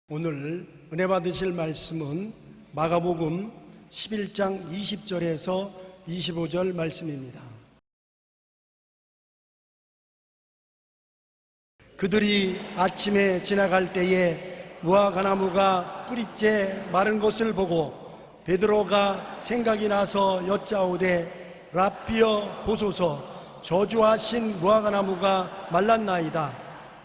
오늘 은혜 받으실 말씀은 마가복음 11장 20절에서 25절 말씀입니다. 그들이 아침에 지나갈 때에 무화과나무가 뿌리째 마른 것을 보고 베드로가 생각이 나서 여짜오되 랍비여 보소서, 저주하신 무화과나무가 말랐나이다.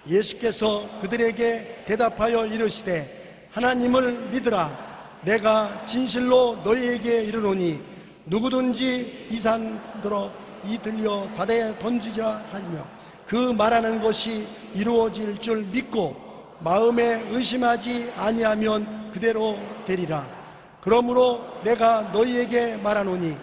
예수께서 그들에게 대답하여 이르시되 하나님을 믿으라. 내가 진실로 너희에게 이르노니 누구든지 이 산들어 이 들려 바다에 던지자 하며 그 말하는 것이 이루어질 줄 믿고 마음에 의심하지 아니하면 그대로 되리라. 그러므로 내가 너희에게 말하노니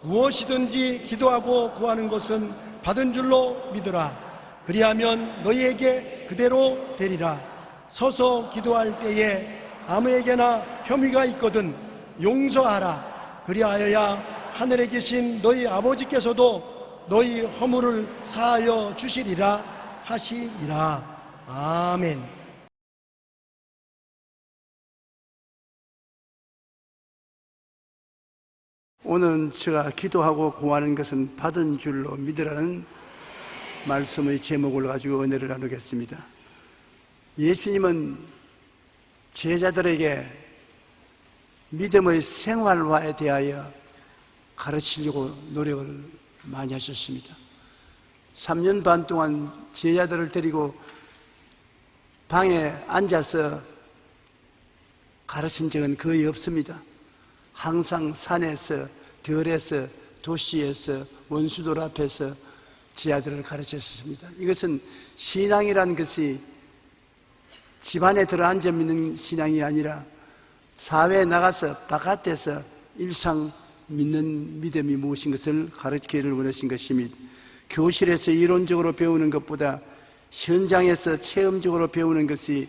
무엇이든지 기도하고 구하는 것은 받은 줄로 믿으라. 그리하면 너희에게 그대로 되리라. 서서 기도할 때에 아무에게나 혐의가 있거든 용서하라. 그리하여야 하늘에 계신 너희 아버지께서도 너희 허물을 사하여 주시리라 하시리라. 아멘. 오늘 제가 기도하고 구하는 것은 받은 줄로 믿으라는 말씀의 제목을 가지고 은혜를 나누겠습니다. 예수님은 제자들에게 믿음의 생활화에 대하여 가르치려고 노력을 많이 하셨습니다. 3년 반 동안 제자들을 데리고 방에 앉아서 가르친 적은 거의 없습니다. 항상 산에서, 들에서, 도시에서, 원수들 앞에서 제자들을 가르쳤습니다. 이것은 신앙이라는 것이 집안에 들어앉아 믿는 신앙이 아니라 사회에 나가서 바깥에서 일상 믿는 믿음이 무엇인 것을 가르치기를 원하신 것입니다. 교실에서 이론적으로 배우는 것보다 현장에서 체험적으로 배우는 것이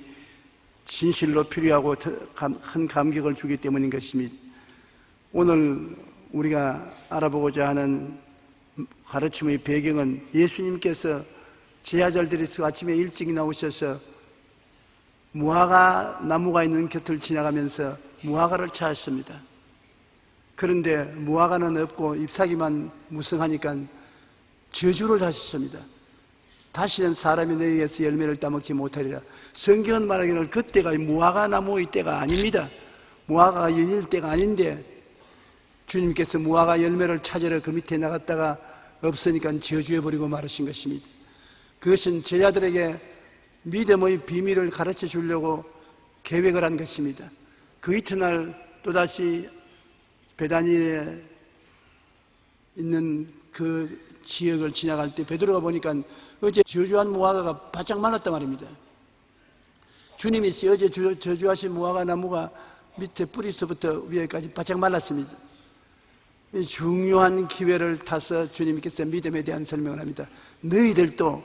진실로 필요하고 큰 감격을 주기 때문인 것입니다. 오늘 우리가 알아보고자 하는 가르침의 배경은 예수님께서 제자들이 아침에 일찍 나오셔서 무화과 나무가 있는 곁을 지나가면서 무화과를 찾았습니다. 그런데 무화과는 없고 잎사귀만 무성하니까 저주를 하셨습니다. 다시는 사람이 너희에게서 열매를 따먹지 못하리라. 성경은 말하기를 그때가 무화과 나무의 때가 아닙니다. 무화과가 연일 때가 아닌데 주님께서 무화과 열매를 찾으러 그 밑에 나갔다가 없으니까 저주해버리고 말하신 것입니다. 그것은 제자들에게 믿음의 비밀을 가르쳐 주려고 계획을 한 것입니다. 그 이튿날 또다시 베다니에 있는 그 지역을 지나갈 때 베드로가 보니까 어제 저주한 무화과가 바짝 말랐단 말입니다. 주님이 어제 저주하신 무화과 나무가 밑에 뿌리서부터 위에까지 바짝 말랐습니다. 중요한 기회를 타서 주님께서 믿음에 대한 설명을 합니다. 너희들도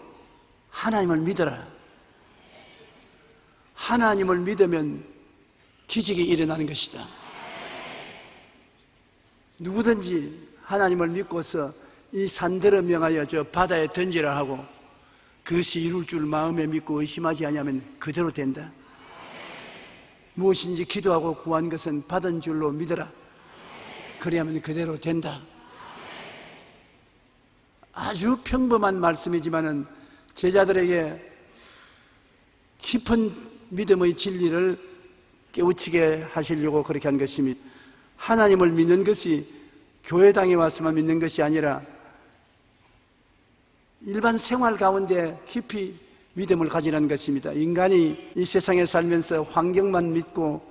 하나님을 믿어라. 하나님을 믿으면 기적이 일어나는 것이다. 누구든지 하나님을 믿고서 이 산들을 명하여 저 바다에 던지라 하고 그것이 이룰 줄 마음에 믿고 의심하지 아니하면 그대로 된다. 무엇인지 기도하고 구한 것은 받은 줄로 믿어라. 그래야만 그대로 된다. 아주 평범한 말씀이지만은 제자들에게 깊은 믿음의 진리를 깨우치게 하시려고 그렇게 한 것입니다. 하나님을 믿는 것이 교회당에 와서만 믿는 것이 아니라 일반 생활 가운데 깊이 믿음을 가지라는 것입니다. 인간이 이 세상에 살면서 환경만 믿고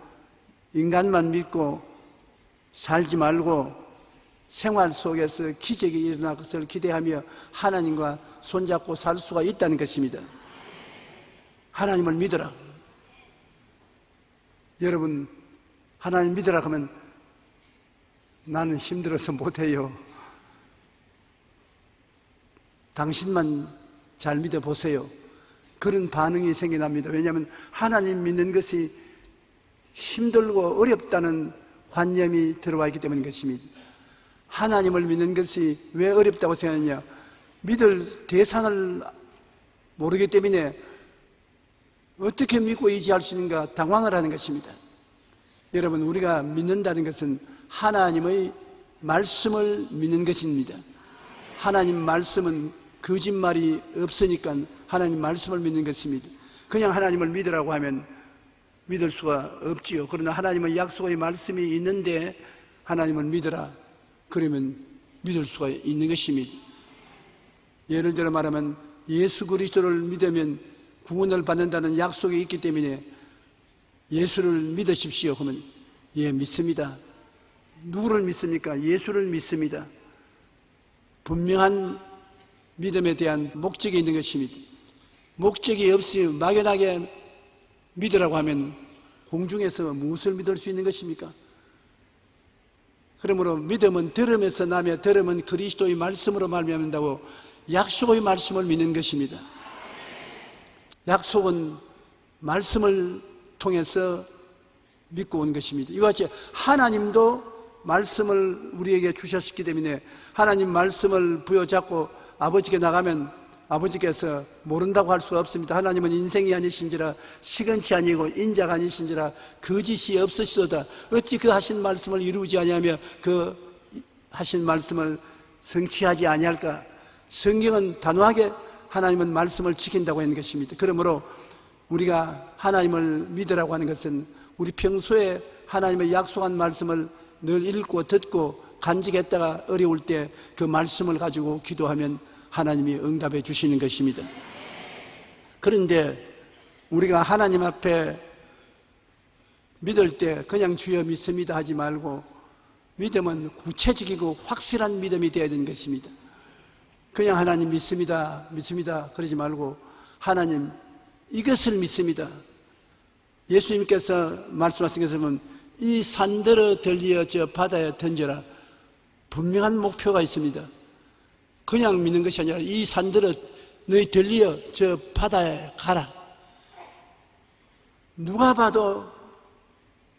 인간만 믿고 살지 말고 생활 속에서 기적이 일어날 것을 기대하며 하나님과 손잡고 살 수가 있다는 것입니다. 하나님을 믿어라. 여러분, 하나님 믿으라 하면 나는 힘들어서 못해요. 당신만 잘 믿어보세요. 그런 반응이 생겨납니다. 왜냐하면 하나님 믿는 것이 힘들고 어렵다는 관념이 들어와 있기 때문인 것입니다. 하나님을 믿는 것이 왜 어렵다고 생각하느냐? 믿을 대상을 모르기 때문에 어떻게 믿고 의지할 수 있는가 당황을 하는 것입니다. 여러분, 우리가 믿는다는 것은 하나님의 말씀을 믿는 것입니다. 하나님 말씀은 거짓말이 없으니까 하나님 말씀을 믿는 것입니다. 그냥 하나님을 믿으라고 하면 믿을 수가 없지요. 그러나 하나님의 약속의 말씀이 있는데 하나님을 믿으라 그러면 믿을 수가 있는 것입니다. 예를 들어 말하면 예수 그리스도를 믿으면 구원을 받는다는 약속이 있기 때문에 예수를 믿으십시오 하면 예, 믿습니다. 누구를 믿습니까? 예수를 믿습니다. 분명한 믿음에 대한 목적이 있는 것입니다. 목적이 없이 막연하게 믿으라고 하면 공중에서 무엇을 믿을 수 있는 것입니까? 그러므로 믿음은 들음에서 나며 들음은 그리스도의 말씀으로 말미암는다고 약속의 말씀을 믿는 것입니다. 약속은 말씀을 통해서 믿고 온 것입니다. 이와 같이 하나님도 말씀을 우리에게 주셨기 때문에 하나님 말씀을 부여잡고 아버지께 나가면 아버지께서 모른다고 할 수 없습니다. 하나님은 인생이 아니신지라 시건치 아니고 인자가 아니신지라 거짓이 없으시도다. 어찌 그 하신 말씀을 이루지 아니하며 그 하신 말씀을 성취하지 아니할까? 성경은 단호하게 하나님은 말씀을 지킨다고 하는 것입니다. 그러므로 우리가 하나님을 믿으라고 하는 것은 우리 평소에 하나님의 약속한 말씀을 늘 읽고 듣고 간직했다가 어려울 때 그 말씀을 가지고 기도하면 하나님이 응답해 주시는 것입니다. 그런데 우리가 하나님 앞에 믿을 때 그냥 주여 믿습니다 하지 말고 믿음은 구체적이고 확실한 믿음이 되어야 되는 것입니다. 그냥 하나님 믿습니다 그러지 말고 하나님 이것을 믿습니다. 예수님께서 말씀하신 것을 보면 이 산들을 들리어 저 바다에 던져라. 분명한 목표가 있습니다. 그냥 믿는 것이 아니라 이 산들을 너희 들리어 저 바다에 가라. 누가 봐도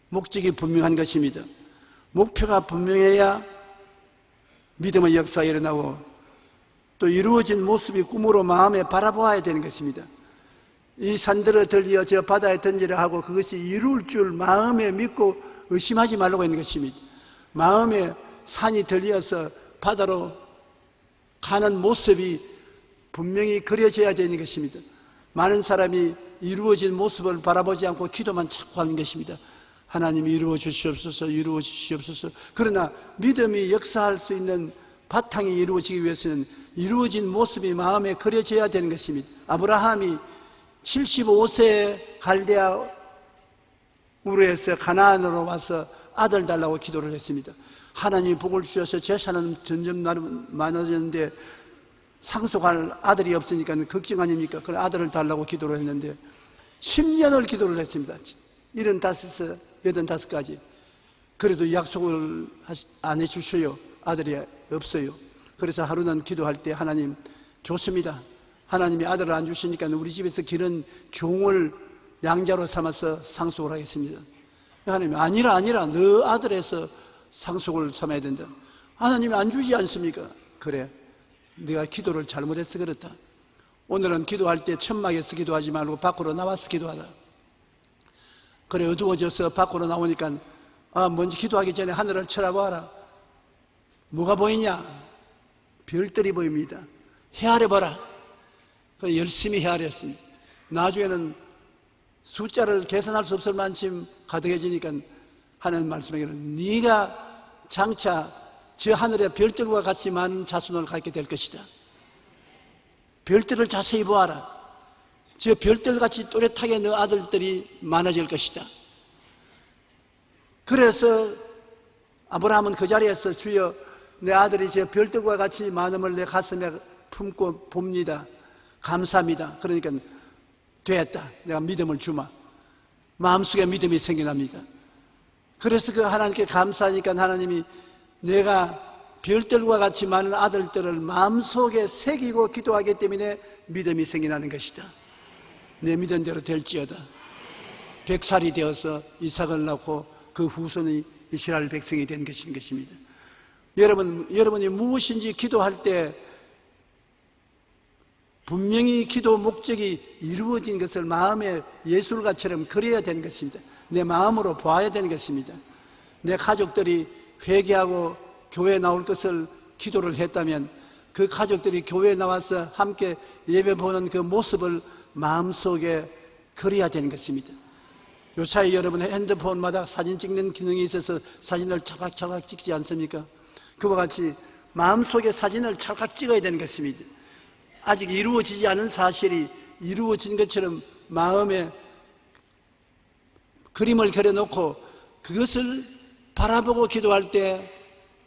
목적이 분명한 것입니다. 목표가 분명해야 믿음의 역사가 일어나고 또 이루어진 모습이 꿈으로 마음에 바라보아야 되는 것입니다. 이 산들을 들리어 저 바다에 던지려 하고 그것이 이룰 줄 마음에 믿고 의심하지 말라고 하는 것입니다. 마음에 산이 들리어서 바다로 가는 모습이 분명히 그려져야 되는 것입니다. 많은 사람이 이루어진 모습을 바라보지 않고 기도만 자꾸 하는 것입니다. 하나님이 이루어 주시옵소서, 이루어 주시옵소서. 그러나 믿음이 역사할 수 있는 바탕이 이루어지기 위해서는 이루어진 모습이 마음에 그려져야 되는 것입니다. 아브라함이 75세에 갈대아 우르에서 가나안으로 와서 아들 달라고 기도를 했습니다. 하나님이 복을 주셔서 재산은 점점 많아졌는데 상속할 아들이 없으니까 걱정 아닙니까? 그 아들을 달라고 기도를 했는데 10년을 기도를 했습니다. 75세, 85까지. 그래도 약속을 안 해주셔요. 아들이 없어요. 그래서 하루는 기도할 때 하나님 좋습니다. 하나님이 아들을 안 주시니까 우리 집에서 기른 종을 양자로 삼아서 상속을 하겠습니다. 하나님이 아니라 너 아들에서 상속을 삼아야 된다. 하나님이 안 주지 않습니까? 그래, 내가 기도를 잘못해서 그렇다. 오늘은 기도할 때 천막에서 기도하지 말고 밖으로 나와서 기도하라. 그래, 어두워져서 밖으로 나오니까 먼저 기도하기 전에 하늘을 쳐다봐라. 뭐가 보이냐? 별들이 보입니다. 헤아려봐라. 그래서 열심히 헤아렸습니다. 나중에는 숫자를 계산할 수 없을 만큼 가득해지니까 하는 말씀에게는 네가 장차 저 하늘의 별들과 같이 많은 자손을 갖게 될 것이다. 별들을 자세히 보아라. 저 별들같이 또렷하게 너 아들들이 많아질 것이다. 그래서 아브라함은 그 자리에서 주여 내 아들이 저 별들과 같이 많음을 내 가슴에 품고 봅니다. 감사합니다. 그러니까 됐다. 내가 믿음을 주마. 마음속에 믿음이 생겨납니다. 그래서 그 하나님께 감사하니까 하나님이 내가 별들과 같이 많은 아들들을 마음속에 새기고 기도하기 때문에 믿음이 생겨나는 것이다. 내 믿은 대로 될지어다. 100살이 되어서 이삭을 낳고 그 후손이 이스라엘 백성이 된 것입니다. 여러분이 무엇인지 기도할 때 분명히 기도 목적이 이루어진 것을 마음의 예술가처럼 그려야 되는 것입니다. 내 마음으로 보아야 되는 것입니다. 내 가족들이 회개하고 교회에 나올 것을 기도를 했다면 그 가족들이 교회에 나와서 함께 예배 보는 그 모습을 마음속에 그려야 되는 것입니다. 요사이 여러분의 핸드폰마다 사진 찍는 기능이 있어서 사진을 찰칵찰칵 찍지 않습니까? 그와 같이 마음속에 사진을 찰칵 찍어야 되는 것입니다. 아직 이루어지지 않은 사실이 이루어진 것처럼 마음에 그림을 그려놓고 그것을 바라보고 기도할 때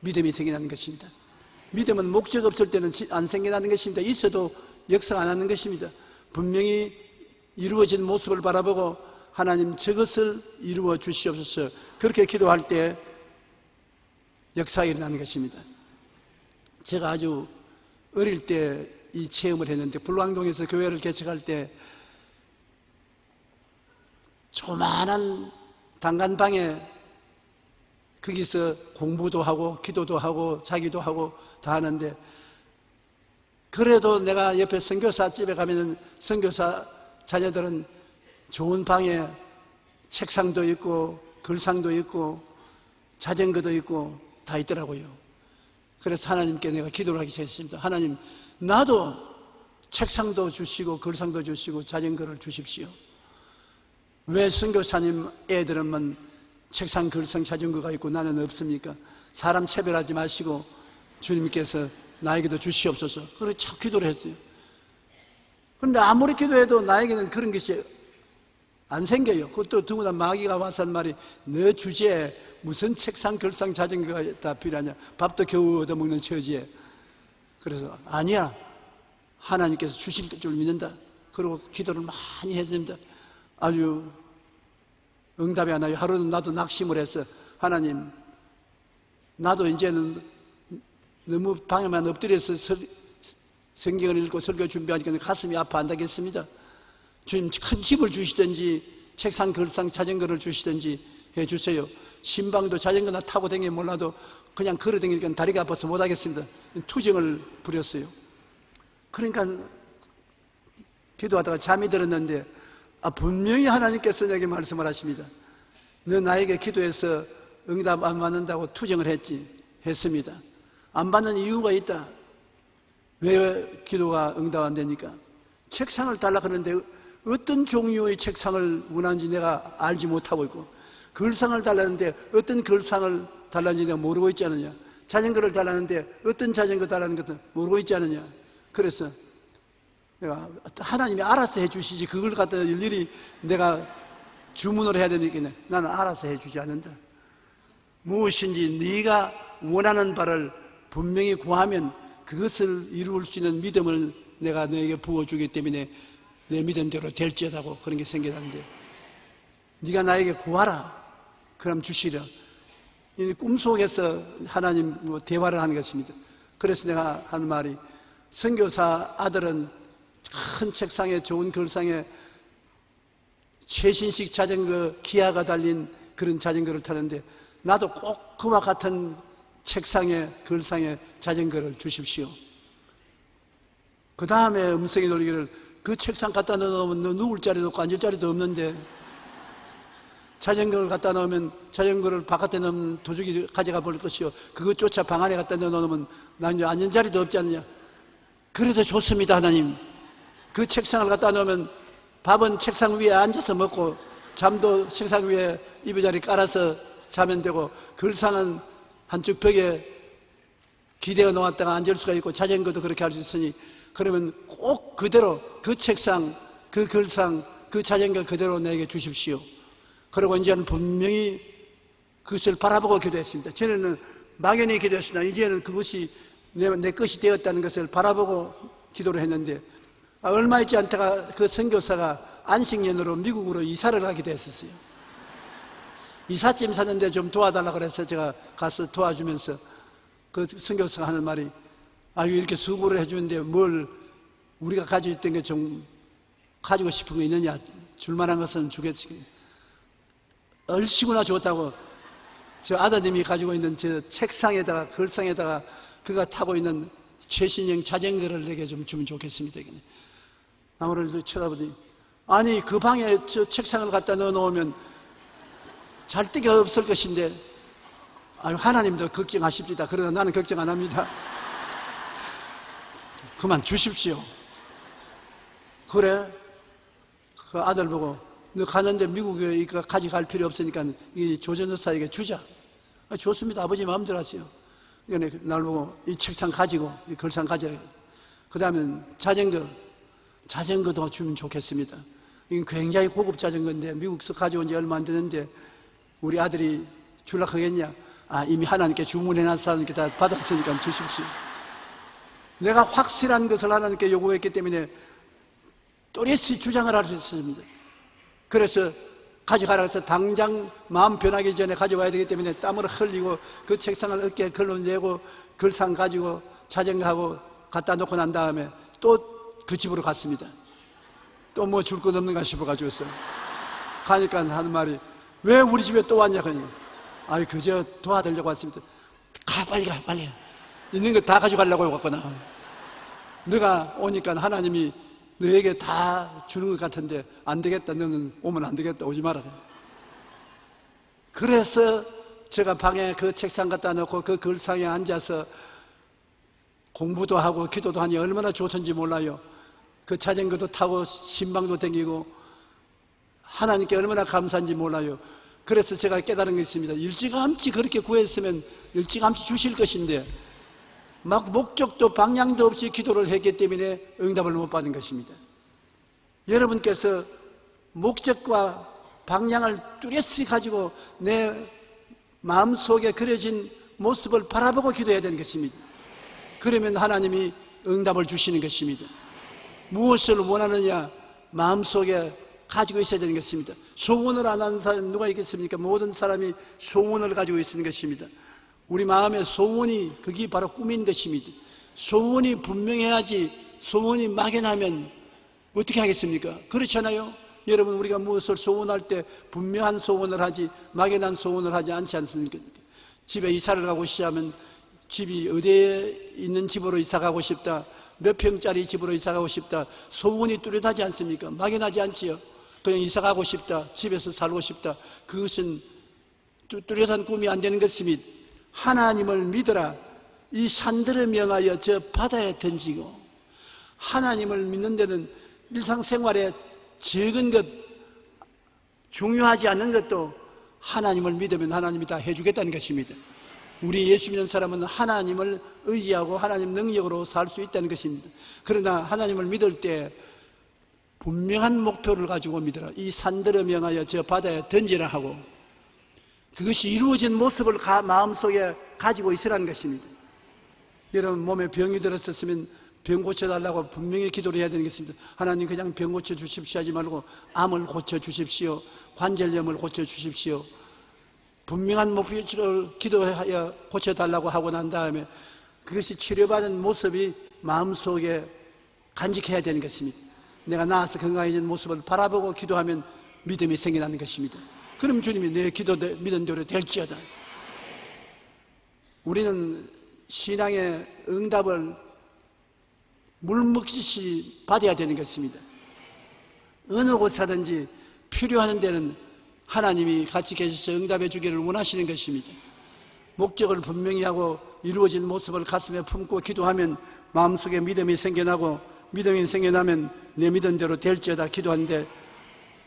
믿음이 생겨나는 것입니다. 믿음은 목적 없을 때는 안 생겨나는 것입니다. 있어도 역사 안 하는 것입니다. 분명히 이루어진 모습을 바라보고 하나님 저것을 이루어 주시옵소서, 그렇게 기도할 때 역사가 일어나는 것입니다. 제가 아주 어릴 때 이 체험을 했는데, 불광동에서 교회를 개척할 때 조그마한 단간방에 거기서 공부도 하고 기도도 하고 자기도 하고 다 하는데, 그래도 내가 옆에 선교사 집에 가면 선교사 자녀들은 좋은 방에 책상도 있고 글상도 있고 자전거도 있고 다 있더라고요. 그래서 하나님께 내가 기도를 하기 시작했습니다. 하나님, 나도 책상도 주시고 글상도 주시고 자전거를 주십시오. 왜 선교사님 애들은 책상, 글상, 자전거가 있고 나는 없습니까? 사람 차별하지 마시고 주님께서 나에게도 주시옵소서. 그렇게 참 기도를 했어요. 그런데 아무리 기도해도 나에게는 그런 것이 안 생겨요. 그것도 더구나 마귀가 와서 한 말이, 너 주제에 무슨 책상, 글상, 자전거가 다 필요하냐, 밥도 겨우 얻어먹는 처지에. 그래서 아니야, 하나님께서 주실 줄 믿는다. 그리고 기도를 많이 했습니다. 아주 응답이 안 나요. 하루는 나도 낙심을 했어. 하나님, 나도 이제는 너무 방에만 엎드려서 성경을 읽고 설교 준비하니까 가슴이 아파 안 되겠습니다. 주님, 큰 집을 주시든지 책상, 글상, 자전거를 주시든지 해주세요. 신방도 자전거나 타고 다니면 몰라도 그냥 걸어 다니니까 다리가 아파서 못 하겠습니다. 투정을 부렸어요. 그러니까 기도하다가 잠이 들었는데, 분명히 하나님께서 내게 말씀을 하십니다. 너 나에게 기도해서 응답 안 받는다고 투정을 했습니다. 안 받는 이유가 있다. 왜 기도가 응답 안 되니까? 책상을 달라 그러는데 어떤 종류의 책상을 원하는지 내가 알지 못하고 있고, 글상을 달라는데 어떤 글상을 달라는지 내가 모르고 있지 않느냐, 자전거를 달라는데 어떤 자전거 달라는 것도 모르고 있지 않느냐. 그래서 내가, 하나님이 알아서 해주시지 그걸 갖다 일일이 내가 주문을 해야 되니까 나는 알아서 해주지 않는다. 무엇인지 네가 원하는 바를 분명히 구하면 그것을 이룰 수 있는 믿음을 내가 너에게 부어주기 때문에 내 믿음대로 될지어다고 그런 게 생겨났는데, 네가 나에게 구하라, 그럼 주시려. 이 꿈속에서 하나님 대화를 하는 것입니다. 그래서 내가 하는 말이, 선교사 아들은 큰 책상에 좋은 글상에 최신식 자전거 기아가 달린 그런 자전거를 타는데, 나도 꼭 그와 같은 책상에 글상에 자전거를 주십시오. 그 다음에 음성이 돌리기를, 그 책상 갖다 놓으면 너 누울 자리도 없고 앉을 자리도 없는데, 자전거를 갖다 놓으면 자전거를 바깥에 놓으면 도둑이 가져가 볼 것이요, 그것조차 방 안에 갖다 놓으면 난 이제 앉은 자리도 없지 않느냐. 그래도 좋습니다. 하나님, 그 책상을 갖다 놓으면 밥은 책상 위에 앉아서 먹고 잠도 책상 위에 이부자리 깔아서 자면 되고, 글상은 한쪽 벽에 기대어 놓았다가 앉을 수가 있고, 자전거도 그렇게 할 수 있으니, 그러면 꼭 그대로 그 책상, 그 글상, 그 자전거 그대로 내게 주십시오. 그리고 이제는 분명히 그것을 바라보고 기도했습니다. 전에는 막연히 기도했으나 이제는 그것이 내 것이 되었다는 것을 바라보고 기도를 했는데, 얼마 있지 않다가 그 선교사가 안식년으로 미국으로 이사를 가게 됐었어요. 이삿짐 사는데 좀 도와달라고 그래서 제가 가서 도와주면서 그 선교사가 하는 말이, 이렇게 수고를 해주는데 뭘 우리가 가지고 있던 게 좀 가지고 싶은 거 있느냐, 줄만한 것은 주겠지. 얼씨구나 좋다고 저 아드님이 가지고 있는 저 책상에다가 글상에다가 그가 타고 있는 최신형 자전거를 내게 좀 주면 좋겠습니다. 나무를 쳐다보더니 아니 그 방에 저 책상을 갖다 넣어놓으면 잘 데가 없을 것인데 아유 하나님도 걱정하십니다. 그러나 나는 걱정 안 합니다. 그만 주십시오. 그래 그 아들 보고 너 가는데 미국에 이거 가져갈 필요 없으니까 이 조전도사에게 주자. 아, 좋습니다. 아버지 마음대로 하세요. 그러니까 날 보고 이 책상 가지고 이 걸상 가져라. 그 다음엔 자전거도 주면 좋겠습니다. 이건 굉장히 고급 자전거인데 미국에서 가져온 지 얼마 안 되는데 우리 아들이 줄라 하겠냐? 아 이미 하나님께 주문해놨어. 하나님께 다 받았으니까 주십시오. 내가 확실한 것을 하나님께 요구했기 때문에 또렷이 주장을 할 수 있습니다. 그래서 가져가라 해서 당장 마음 변하기 전에 가져와야 되기 때문에 땀을 흘리고 그 책상을 어깨에 걸러내고 걸상 가지고 자전거하고 갖다 놓고 난 다음에 또 그 집으로 갔습니다. 또 뭐 줄 것 없는가 싶어가지고서 가니까 하는 말이 왜 우리 집에 또 왔냐 하니 아이 그저 도와드리려고 왔습니다. 가 빨리 가 빨리 있는 거 다 가져가려고 왔구나. 너가 오니까 하나님이 너에게 다 주는 것 같은데 안 되겠다. 너는 오면 안 되겠다. 오지 마라. 그래서 제가 방에 그 책상 갖다 놓고 그 걸상에 앉아서 공부도 하고 기도도 하니 얼마나 좋던지 몰라요. 그 자전거도 타고 신방도 다니고 하나님께 얼마나 감사한지 몰라요. 그래서 제가 깨달은 게 있습니다. 일찌감치 그렇게 구했으면 일찌감치 주실 것인데 막 목적도 방향도 없이 기도를 했기 때문에 응답을 못 받은 것입니다. 여러분께서 목적과 방향을 뚜렷이 가지고 내 마음속에 그려진 모습을 바라보고 기도해야 되는 것입니다. 그러면 하나님이 응답을 주시는 것입니다. 무엇을 원하느냐 마음속에 가지고 있어야 되는 것입니다. 소원을 안 하는 사람 누가 있겠습니까? 모든 사람이 소원을 가지고 있는 것입니다. 우리 마음에 소원이 그게 바로 꿈인 것입니다. 소원이 분명해야지 소원이 막연하면 어떻게 하겠습니까? 그렇잖아요. 여러분 우리가 무엇을 소원할 때 분명한 소원을 하지 막연한 소원을 하지 않지 않습니까? 집에 이사를 가고 싶으면 집이 어디에 있는 집으로 이사 가고 싶다, 몇 평짜리 집으로 이사 가고 싶다, 소원이 뚜렷하지 않습니까? 막연하지 않지요. 그냥 이사 가고 싶다, 집에서 살고 싶다, 그것은 뚜렷한 꿈이 안 되는 것입니다. 하나님을 믿어라. 이 산들을 명하여 저 바다에 던지고, 하나님을 믿는 데는 일상생활에 적은 것, 중요하지 않은 것도 하나님을 믿으면 하나님이 다 해주겠다는 것입니다. 우리 예수 믿는 사람은 하나님을 의지하고 하나님 능력으로 살 수 있다는 것입니다. 그러나 하나님을 믿을 때 분명한 목표를 가지고 믿어라. 이 산들을 명하여 저 바다에 던지라 하고, 그것이 이루어진 모습을 마음속에 가지고 있으라는 것입니다. 여러분 몸에 병이 들었었으면 병 고쳐달라고 분명히 기도를 해야 되는 것입니다. 하나님 그냥 병 고쳐주십시오 하지 말고 암을 고쳐주십시오, 관절염을 고쳐주십시오, 분명한 목표를 기도하여 고쳐달라고 하고 난 다음에 그것이 치료받은 모습이 마음속에 간직해야 되는 것입니다. 내가 나아서 건강해진 모습을 바라보고 기도하면 믿음이 생겨나는 것입니다. 그럼 주님이 내 기도 믿은 대로 될지어다. 우리는 신앙의 응답을 물먹듯이 받아야 되는 것입니다. 어느 곳사든지 필요한 데는 하나님이 같이 계셔서 응답해 주기를 원하시는 것입니다. 목적을 분명히 하고 이루어진 모습을 가슴에 품고 기도하면 마음속에 믿음이 생겨나고, 믿음이 생겨나면 내 믿은 대로 될지어다 기도하는데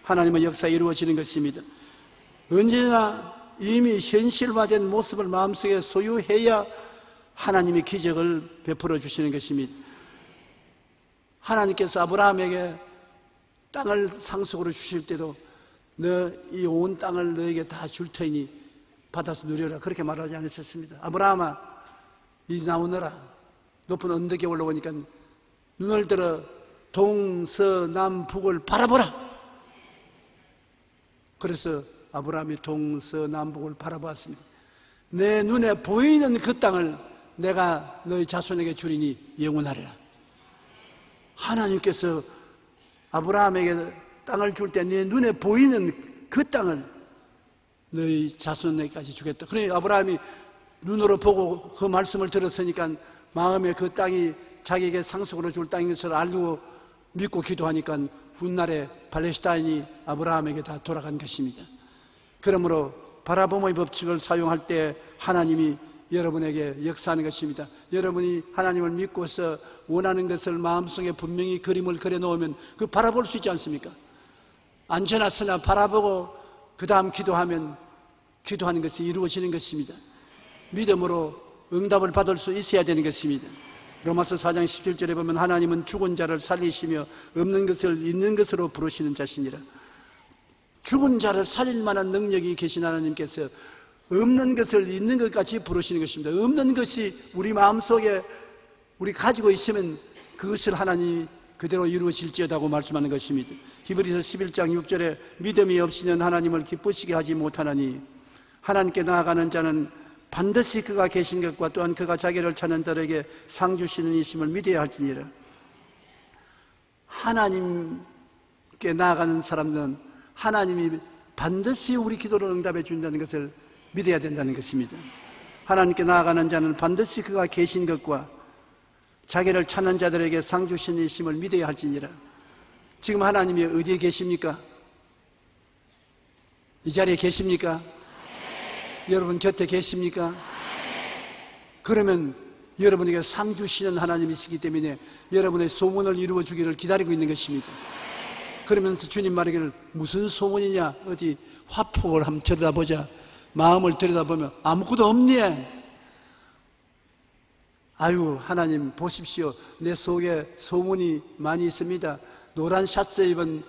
하나님의 역사가 이루어지는 것입니다. 언제나 이미 현실화된 모습을 마음속에 소유해야 하나님이 기적을 베풀어 주시는 것입니다. 하나님께서 아브라함에게 땅을 상속으로 주실 때도 너 이 온 땅을 너에게 다 줄 테니 받아서 누려라 그렇게 말하지 않으셨습니다. 아브라함아 이리 나오너라. 높은 언덕에 올라오니까 눈을 들어 동서남북을 바라보라. 그래서 아브라함이 동서남북을 바라보았습니다. 내 눈에 보이는 그 땅을 내가 너희 자손에게 주리니 영원하리라. 하나님께서 아브라함에게 땅을 줄 때 내 눈에 보이는 그 땅을 너희 자손에게까지 주겠다. 그러니 아브라함이 눈으로 보고 그 말씀을 들었으니까 마음에 그 땅이 자기에게 상속으로 줄 땅인 것을 알고 믿고 기도하니까 훗날에 팔레스타인이 아브라함에게 다 돌아간 것입니다. 그러므로 바라봄의 법칙을 사용할 때 하나님이 여러분에게 역사하는 것입니다. 여러분이 하나님을 믿고서 원하는 것을 마음속에 분명히 그림을 그려놓으면 그 바라볼 수 있지 않습니까? 앉혀놨으나 바라보고 그 다음 기도하면 기도하는 것이 이루어지는 것입니다. 믿음으로 응답을 받을 수 있어야 되는 것입니다. 로마서 4장 17절에 보면 하나님은 죽은 자를 살리시며 없는 것을 있는 것으로 부르시는 자시니라. 죽은 자를 살릴 만한 능력이 계신 하나님께서 없는 것을 있는 것 같이 부르시는 것입니다. 없는 것이 우리 마음속에 우리 가지고 있으면 그것을 하나님이 그대로 이루어질지어다고 말씀하는 것입니다. 히브리서 11장 6절에 믿음이 없이는 하나님을 기쁘시게 하지 못하나니 하나님께 나아가는 자는 반드시 그가 계신 것과 또한 그가 자기를 찾는 자에게 상 주시는 이심을 믿어야 할지니라. 하나님께 나아가는 사람들은 하나님이 반드시 우리 기도를 응답해 준다는 것을 믿어야 된다는 것입니다. 하나님께 나아가는 자는 반드시 그가 계신 것과 자기를 찾는 자들에게 상 주시는 이심을 믿어야 할지니라. 지금 하나님이 어디에 계십니까? 이 자리에 계십니까? 여러분 곁에 계십니까? 그러면 여러분에게 상 주시는 하나님이시기 때문에 여러분의 소원을 이루어 주기를 기다리고 있는 것입니다. 그러면서 주님 말하기를 무슨 소원이냐? 어디 화폭을 한번 들여다보자. 마음을 들여다보면 아무것도 없니? 아유, 하나님 보십시오. 내 속에 소문이 많이 있습니다. 노란 셔츠 입은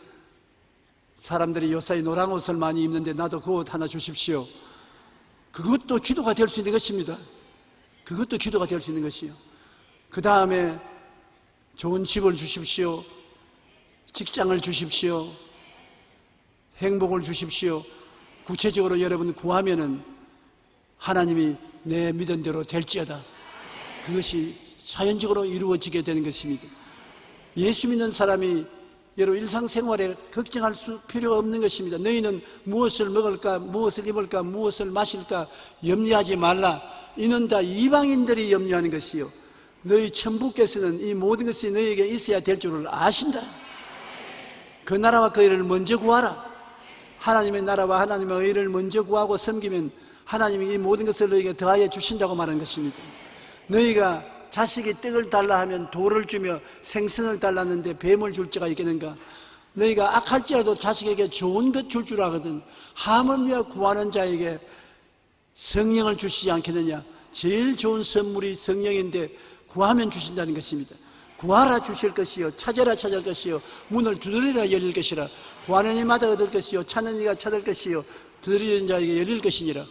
사람들이 요사이 노란 옷을 많이 입는데 나도 그 옷 하나 주십시오. 그것도 기도가 될 수 있는 것입니다. 그것도 기도가 될 수 있는 것이요. 그 다음에 좋은 집을 주십시오. 직장을 주십시오. 행복을 주십시오. 구체적으로 여러분 구하면은 하나님이 내 믿은 대로 될지어다. 그것이 자연적으로 이루어지게 되는 것입니다. 예수 믿는 사람이 여러분 일상생활에 걱정할 필요 없는 것입니다. 너희는 무엇을 먹을까, 무엇을 입을까, 무엇을 마실까 염려하지 말라. 이는 다 이방인들이 염려하는 것이요, 너희 천부께서는 이 모든 것이 너희에게 있어야 될 줄을 아신다. 그 나라와 그 의를 먼저 구하라. 하나님의 나라와 하나님의 의를 먼저 구하고 섬기면 하나님이 이 모든 것을 너희에게 더하여 주신다고 말하는 것입니다. 너희가 자식이 떡을 달라 하면 돌을 주며 생선을 달랐는데 뱀을 줄 자가 있겠는가? 너희가 악할지라도 자식에게 좋은 것 줄 줄 알거든 하물며 구하는 자에게 성령을 주시지 않겠느냐? 제일 좋은 선물이 성령인데 구하면 주신다는 것입니다. 구하라 주실 것이요, 찾아라 찾을 것이요, 문을 두드리라 열릴 것이라. 구하는 이마다 얻을 것이요, 찾는 이가 찾을 것이요, 두드리는 자에게 열릴 것이니라.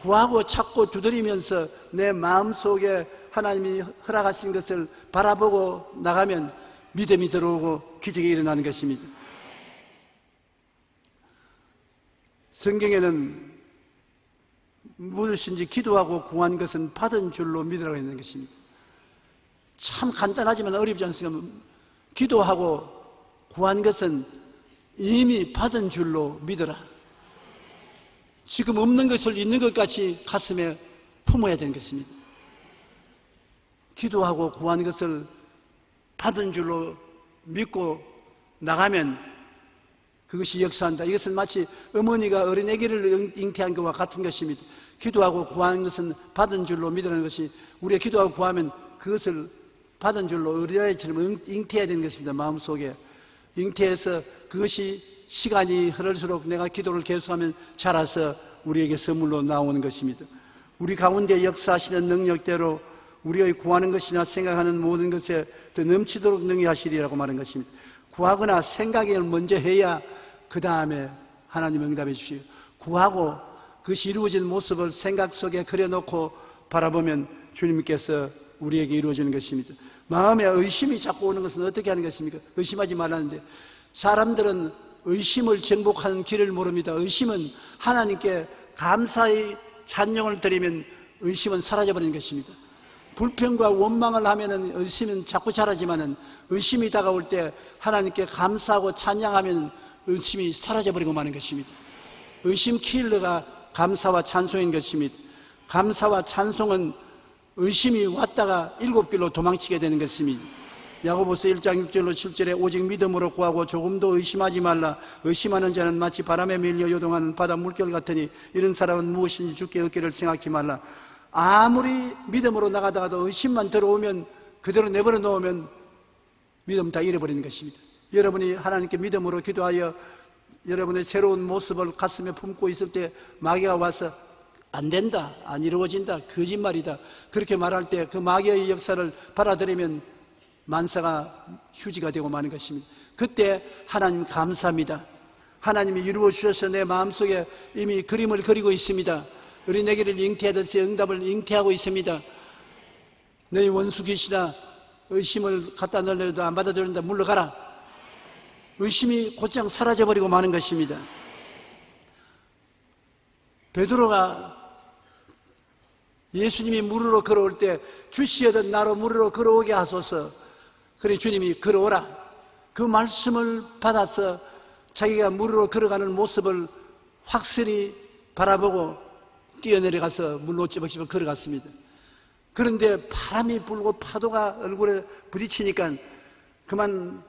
구하고 찾고 두드리면서 내 마음속에 하나님이 허락하신 것을 바라보고 나가면 믿음이 들어오고 기적이 일어나는 것입니다. 성경에는 무엇인지 기도하고 구한 것은 받은 줄로 믿으라고 있는 것입니다. 참 간단하지만 어렵지 않습니까? 기도하고 구한 것은 이미 받은 줄로 믿어라. 지금 없는 것을 있는 것 같이 가슴에 품어야 되는 것입니다. 기도하고 구한 것을 받은 줄로 믿고 나가면 그것이 역사한다. 이것은 마치 어머니가 어린 아기를 잉태한 것과 같은 것입니다. 기도하고 구한 것은 받은 줄로 믿으라는 것이, 우리가 기도하고 구하면 그것을 받은 줄로 어린아이처럼 잉태해야 되는 것입니다. 마음속에 잉태해서 그것이 시간이 흐를수록 내가 기도를 계속하면 자라서 우리에게 선물로 나오는 것입니다. 우리 가운데 역사하시는 능력대로 우리의 구하는 것이나 생각하는 모든 것에 더 넘치도록 능히하시리라고 말한 것입니다. 구하거나 생각을 먼저 해야 그 다음에 하나님 응답해 주시오. 구하고 그것이 이루어지는 모습을 생각 속에 그려놓고 바라보면 주님께서 우리에게 이루어지는 것입니다. 마음에 의심이 자꾸 오는 것은 어떻게 하는 것입니까? 의심하지 말라는데, 사람들은 의심을 정복하는 길을 모릅니다. 의심은 하나님께 감사의 찬양을 드리면 의심은 사라져버리는 것입니다. 불평과 원망을 하면 의심은 자꾸 자라지만은 의심이 다가올 때 하나님께 감사하고 찬양하면 의심이 사라져버리고 마는 것입니다. 의심 킬러가 감사와 찬송인 것입니다. 감사와 찬송은 의심이 왔다가 일곱 길로 도망치게 되는 것입니다. 야고보서 1장 6절로 7절에 오직 믿음으로 구하고 조금도 의심하지 말라. 의심하는 자는 마치 바람에 밀려 요동하는 바다 물결 같으니 이런 사람은 무엇인지 주께 얻기를 생각지 말라. 아무리 믿음으로 나가다가도 의심만 들어오면 그대로 내버려 놓으면 믿음 다 잃어버리는 것입니다. 여러분이 하나님께 믿음으로 기도하여 여러분의 새로운 모습을 가슴에 품고 있을 때 마귀가 와서 안 된다, 안 이루어진다, 거짓말이다 그렇게 말할 때 그 마귀의 역사를 받아들이면 만사가 휴지가 되고 마는 것입니다. 그때 하나님 감사합니다. 하나님이 이루어 주셔서 내 마음속에 이미 그림을 그리고 있습니다. 어린애기를 잉태하듯이 응답을 잉태하고 있습니다. 너희 원수 귀신아, 의심을 갖다 넣으려도 안 받아들인다, 물러가라. 의심이 곧장 사라져버리고 마는 것입니다. 베드로가 예수님이 물으러 걸어올 때 주시하던 나로 물으러 걸어오게 하소서. 그래 주님이 걸어오라. 그 말씀을 받아서 자기가 물으러 걸어가는 모습을 확실히 바라보고 뛰어내려가서 물로 찌벅찌벅 걸어갔습니다. 그런데 바람이 불고 파도가 얼굴에 부딪히니까 그만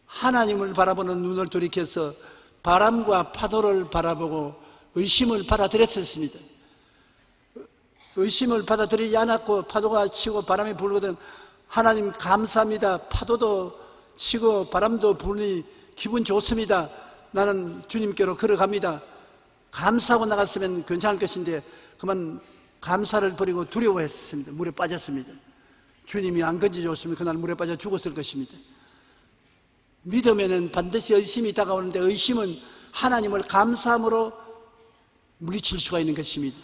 하나님을 바라보는 눈을 돌이켜서 바람과 파도를 바라보고 의심을 받아들였었습니다. 의심을 받아들이지 않았고 파도가 치고 바람이 불거든 하나님 감사합니다. 파도도 치고 바람도 부니 기분 좋습니다. 나는 주님께로 걸어갑니다. 감사하고 나갔으면 괜찮을 것인데 그만 감사를 버리고 두려워했습니다. 물에 빠졌습니다. 주님이 안 건져줬으면 그날 물에 빠져 죽었을 것입니다. 믿음에는 반드시 의심이 다가오는데 의심은 하나님을 감사함으로 물리칠 수가 있는 것입니다.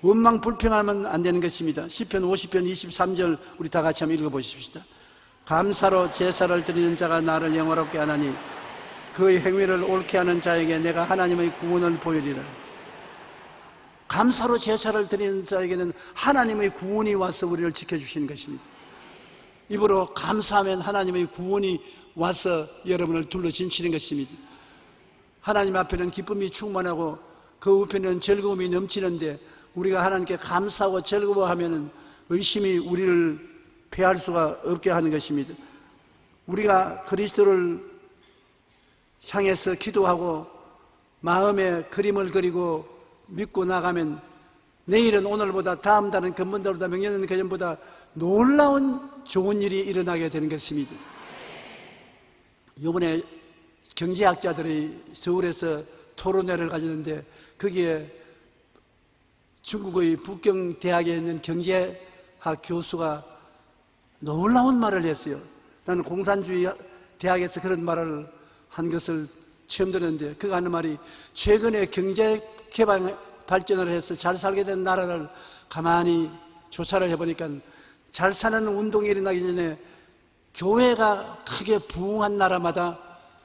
원망 불평하면 안 되는 것입니다. 시편 50편 23절 우리 다 같이 한번 읽어보십시다. 감사로 제사를 드리는 자가 나를 영화롭게 하나니 그의 행위를 옳게 하는 자에게 내가 하나님의 구원을 보이리라. 감사로 제사를 드리는 자에게는 하나님의 구원이 와서 우리를 지켜주시는 것입니다. 입으로 감사하면 하나님의 구원이 와서 여러분을 둘러진치는 것입니다. 하나님 앞에는 기쁨이 충만하고 그 우편에는 즐거움이 넘치는데 우리가 하나님께 감사하고 즐거워하면 의심이 우리를 패할 수가 없게 하는 것입니다. 우리가 그리스도를 향해서 기도하고 마음에 그림을 그리고 믿고 나가면 내일은 오늘보다 다음 달은 금번달보다 명년은 그전보다 놀라운 좋은 일이 일어나게 되는 것입니다. 이번에 경제학자들이 서울에서 토론회를 가졌는데 거기에 중국의 북경대학에 있는 경제학 교수가 놀라운 말을 했어요. 나는 공산주의 대학에서 그런 말을 한 것을 처음 들었는데 그가 하는 말이 최근에 경제 개발 발전을 해서 잘 살게 된 나라를 가만히 조사를 해보니까 잘 사는 운동이 일어나기 전에 교회가 크게 부흥한 나라마다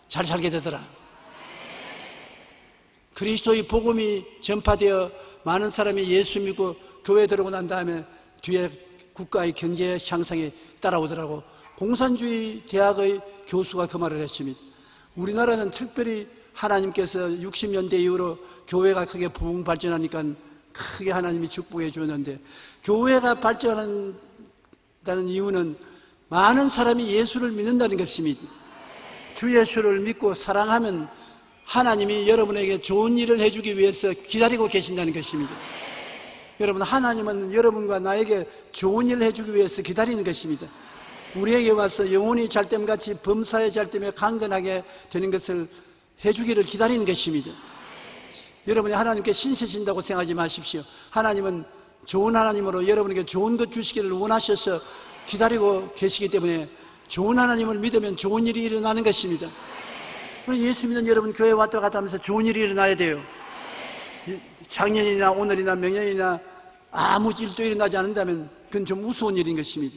잘 살게 되더라. 그리스도의 복음이 전파되어 많은 사람이 예수 믿고 교회에 들어오고 난 다음에 뒤에 국가의 경제 향상이 따라오더라고. 공산주의 대학의 교수가 그 말을 했습니다. 우리나라는 특별히 하나님께서 60년대 이후로 교회가 크게 부흥 발전하니까 크게 하나님이 축복해 주었는데 교회가 발전한다는 이유는 많은 사람이 예수를 믿는다는 것입니다. 주 예수를 믿고 사랑하면 하나님이 여러분에게 좋은 일을 해주기 위해서 기다리고 계신다는 것입니다. 여러분, 하나님은 여러분과 나에게 좋은 일을 해주기 위해서 기다리는 것입니다. 우리에게 와서 영혼이 잘됨같이 범사에 잘됨에 강건하게 되는 것을 해주기를 기다리는 것입니다. 여러분이 하나님께 신세진다고 생각하지 마십시오. 하나님은 좋은 하나님으로 여러분에게 좋은 것 주시기를 원하셔서 기다리고 계시기 때문에 좋은 하나님을 믿으면 좋은 일이 일어나는 것입니다. 예수 믿는 여러분 교회 왔다 갔다 하면서 좋은 일이 일어나야 돼요. 작년이나 오늘이나 명년이나 아무 일도 일어나지 않는다면 그건 좀 우스운 일인 것입니다.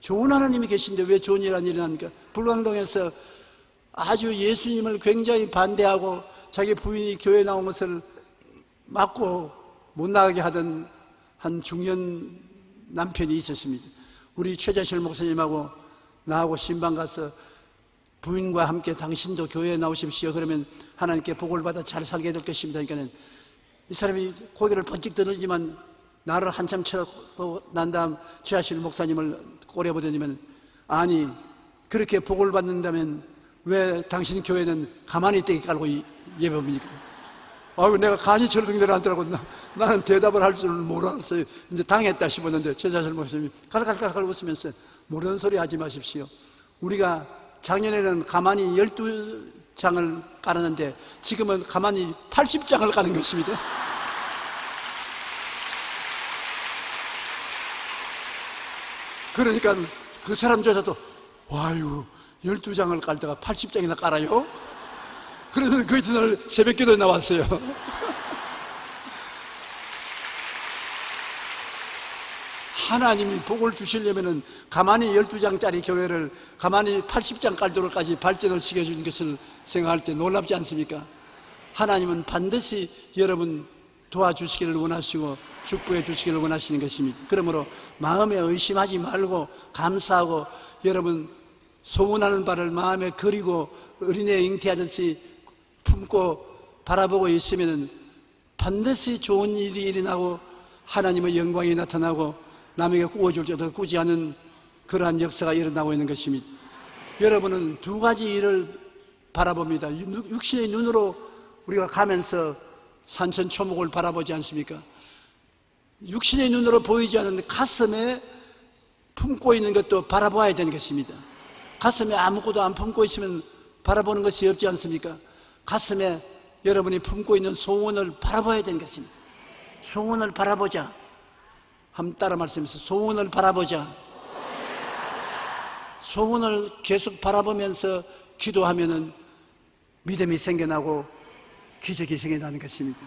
좋은 하나님이 계신데 왜 좋은 일이 안 일어납니까? 불광동에서 아주 예수님을 굉장히 반대하고 자기 부인이 교회에 나온 것을 막고 못 나가게 하던 한 중년 남편이 있었습니다. 우리 최자실 목사님하고 나하고 신방 가서 부인과 함께 당신도 교회에 나오십시오. 그러면 하나님께 복을 받아 잘 살게 될 것입니다. 그러니까 이 사람이 고개를 번쩍 들었지만 나를 한참 쳐다보고 난 다음 최하실 목사님을 꼬려보더니면 아니, 그렇게 복을 받는다면 왜 당신 교회는 가만히 떼기 깔고 예배합니까? 아이고, 내가 간이 절등대로 하더라고. 나는 대답을 할 줄 몰라서 이제 당했다 싶었는데, 최자철 목사님이 깔깔깔깔 웃으면서 모르는 소리 하지 마십시오. 우리가 작년에는 가만히 12장을 깔았는데 지금은 가만히 80장을 까는 것입니다. 그러니까 그 사람조차도 와유, 12장을 깔다가 80장이나 깔아요? 그러면 그 이튿날 새벽기도에 나왔어요. 하나님이 복을 주시려면 가만히 12장짜리 교회를 가만히 80장 깔도록까지 발전을 시켜준 것을 생각할 때 놀랍지 않습니까? 하나님은 반드시 여러분 도와주시기를 원하시고 축복해 주시기를 원하시는 것입니다. 그러므로 마음에 의심하지 말고 감사하고 여러분 소원하는 바를 마음에 그리고 어린애 잉태하듯이 품고 바라보고 있으면 반드시 좋은 일이 일어나고 하나님의 영광이 나타나고 남에게 꾸어줄 줄도 꾸지 않은 그러한 역사가 일어나고 있는 것입니다. 여러분은 두 가지 일을 바라봅니다. 육신의 눈으로 우리가 가면서 산천초목을 바라보지 않습니까? 육신의 눈으로 보이지 않는 가슴에 품고 있는 것도 바라봐야 되는 것입니다. 가슴에 아무것도 안 품고 있으면 바라보는 것이 없지 않습니까? 가슴에 여러분이 품고 있는 소원을 바라봐야 되는 것입니다. 소원을 바라보자. 한번 따라 말씀해서 소원을 바라보자. 소원을 계속 바라보면서 기도하면은 믿음이 생겨나고 기적이 생겨나는 것입니다.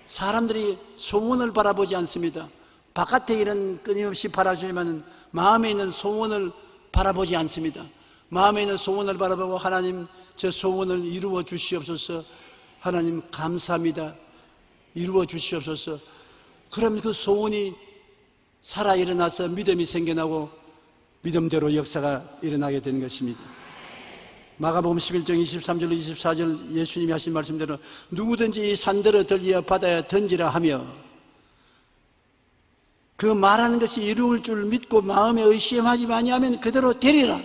사람들이 소원을 바라보지 않습니다. 바깥의 일은 끊임없이 바라주지만 마음에 있는 소원을 바라보지 않습니다. 마음에 있는 소원을 바라보고 하나님 저 소원을 이루어 주시옵소서. 하나님 감사합니다. 이루어 주시옵소서. 그럼 그 소원이 살아 일어나서 믿음이 생겨나고 믿음대로 역사가 일어나게 되는 것입니다. 마가복음 11장 23절 24절 예수님이 하신 말씀대로 누구든지 이 산들을 들려 바다에 던지라 하며 그 말하는 것이 이루어질 줄 믿고 마음에 의심하지 아니하면 그대로 되리라.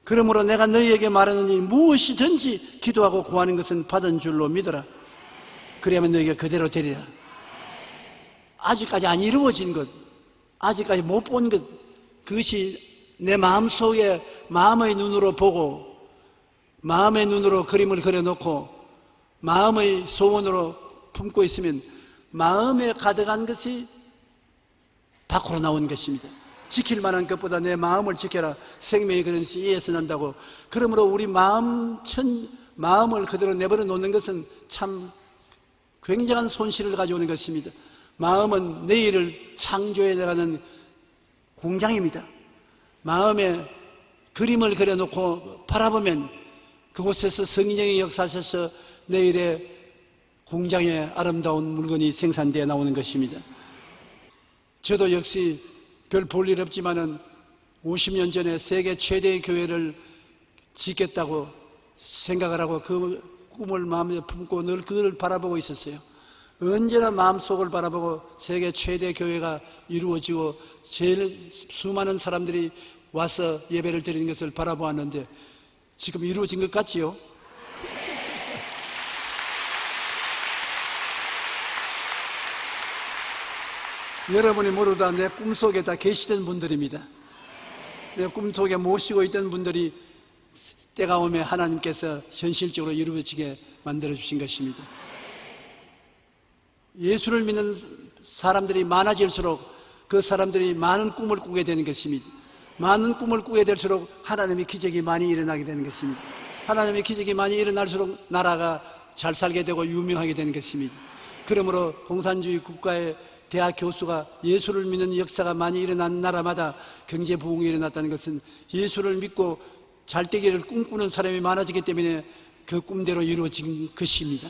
그러므로 내가 너희에게 말하느니 무엇이든지 기도하고 구하는 것은 받은 줄로 믿어라. 그래야만 너희가 그대로 되리라. 아직까지 안 이루어진 것, 아직까지 못 본 것, 그것이 내 마음속에 마음의 눈으로 보고 마음의 눈으로 그림을 그려놓고 마음의 소원으로 품고 있으면 마음에 가득한 것이 밖으로 나온 것입니다. 지킬 만한 것보다 내 마음을 지켜라. 생명이 그런 씨에서 난다고. 그러므로 우리 마음을 그대로 내버려 놓는 것은 참 굉장한 손실을 가져오는 것입니다. 마음은 내일을 창조해 나가는 공장입니다. 마음에 그림을 그려놓고 바라보면 그곳에서 성령이 역사하셔서 내일의 공장에 아름다운 물건이 생산되어 나오는 것입니다. 저도 역시 별 볼 일 없지만은 50년 전에 세계 최대의 교회를 짓겠다고 생각을 하고 그 꿈을 마음에 품고 늘 그걸 바라보고 있었어요. 언제나 마음속을 바라보고 세계 최대 교회가 이루어지고 제일 수많은 사람들이 와서 예배를 드리는 것을 바라보았는데 지금 이루어진 것 같지요? 여러분이 모두 다 내 꿈속에 다 계시던 분들입니다. 내 꿈속에 모시고 있던 분들이 때가 오면 하나님께서 현실적으로 이루어지게 만들어주신 것입니다. 예수를 믿는 사람들이 많아질수록 그 사람들이 많은 꿈을 꾸게 되는 것입니다. 많은 꿈을 꾸게 될수록 하나님의 기적이 많이 일어나게 되는 것입니다. 하나님의 기적이 많이 일어날수록 나라가 잘 살게 되고 유명하게 되는 것입니다. 그러므로 공산주의 국가의 대학 교수가 예수를 믿는 역사가 많이 일어난 나라마다 경제 부흥이 일어났다는 것은 예수를 믿고 잘되기를 꿈꾸는 사람이 많아지기 때문에 그 꿈대로 이루어진 것입니다.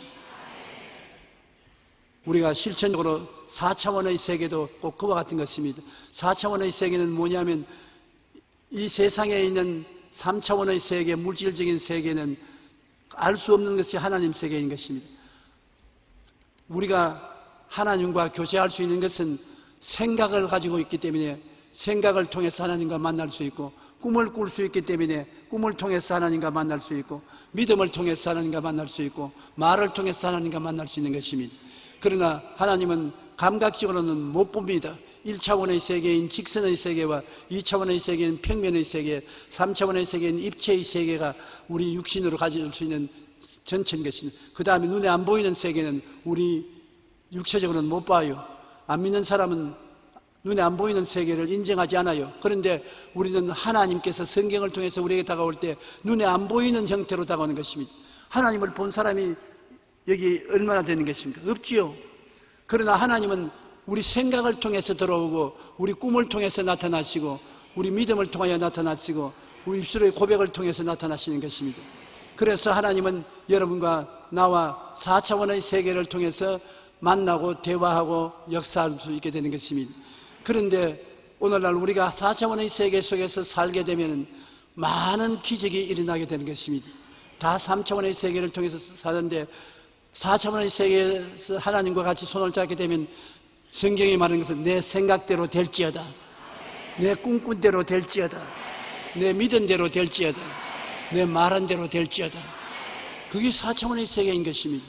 우리가 실천적으로 4차원의 세계도 꼭 그와 같은 것입니다. 4차원의 세계는 뭐냐면 이 세상에 있는 3차원의 세계, 물질적인 세계는 알 수 없는 것이 하나님 세계인 것입니다. 우리가 하나님과 교제할 수 있는 것은 생각을 가지고 있기 때문에 생각을 통해서 하나님과 만날 수 있고, 꿈을 꿀 수 있기 때문에 꿈을 통해서 하나님과 만날 수 있고, 믿음을 통해서 하나님과 만날 수 있고, 말을 통해서 하나님과 만날 수 있는 것입니다. 그러나 하나님은 감각적으로는 못 봅니다. 1차원의 세계인 직선의 세계와 2차원의 세계인 평면의 세계, 3차원의 세계인 입체의 세계가 우리 육신으로 가질 수 있는 전체인 것입니다. 그 다음에 눈에 안 보이는 세계는 우리 육체적으로는 못 봐요. 안 믿는 사람은 눈에 안 보이는 세계를 인정하지 않아요. 그런데 우리는 하나님께서 성경을 통해서 우리에게 다가올 때 눈에 안 보이는 형태로 다가오는 것입니다. 하나님을 본 사람이 여기 얼마나 되는 것입니까? 없지요. 그러나 하나님은 우리 생각을 통해서 들어오고, 우리 꿈을 통해서 나타나시고, 우리 믿음을 통하여 나타나시고, 우리 입술의 고백을 통해서 나타나시는 것입니다. 그래서 하나님은 여러분과 나와 4차원의 세계를 통해서 만나고 대화하고 역사할 수 있게 되는 것입니다. 그런데 오늘날 우리가 4차원의 세계 속에서 살게 되면 많은 기적이 일어나게 되는 것입니다. 다 3차원의 세계를 통해서 사는데 4차원의 세계에서 하나님과 같이 손을 잡게 되면 성경이 말하는 것은 내 생각대로 될지어다, 내 꿈꾼대로 될지어다, 내 믿은 대로 될지어다, 내 말한 대로 될지어다. 그게 4차원의 세계인 것입니다.